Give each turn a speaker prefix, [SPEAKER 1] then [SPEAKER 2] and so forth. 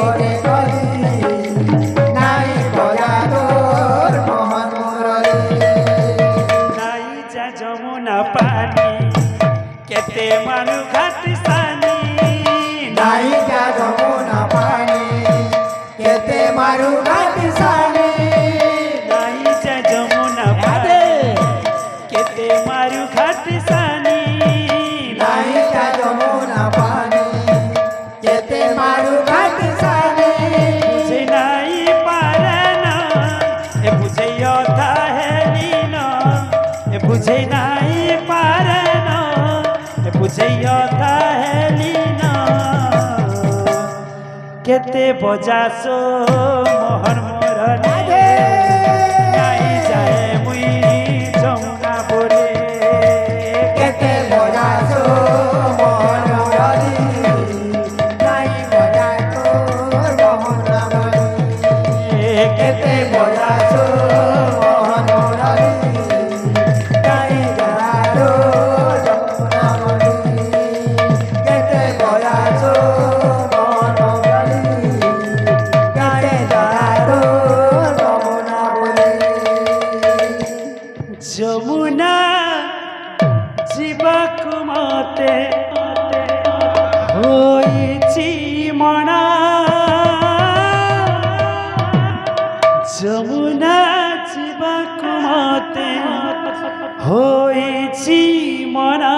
[SPEAKER 1] করে করি নাই বজা তোর মোহন মুরলী
[SPEAKER 2] নাই যা যমুনা পানি কেতে মানু ঘাট সানি
[SPEAKER 1] নাই যা যমুনা পানি কেতে মারু ঘাট সানি
[SPEAKER 2] নাই যা যমুনা পানি কেতে মারু ঘাট সানি
[SPEAKER 1] নাই যা যমুনা পানি কেতে মারু ঘাট সানি
[SPEAKER 2] বুঝে নাই পারে না এ বুঝে অথা হেলি না এ বুঝে নাই পারে না এ বুঝে অথা হেলি না কেতে বজাসো মোহন মুরলী নাই যায় মুই যমুনা বলে
[SPEAKER 1] কেতে বজাছো মোহন মুরলী নাই বজা তোর মোহন মুরলী কেতে বজাছো মোহন মুরলী নাই বজা তোর যমুনা মুরলী কেতে বজাছো মোহন মুরলী নাই বজা তোর যমুনা মুরলী
[SPEAKER 2] যমুনা জীবাকু মতে হইছি মনা যমুনা জীবাকু মতে হইছি মনা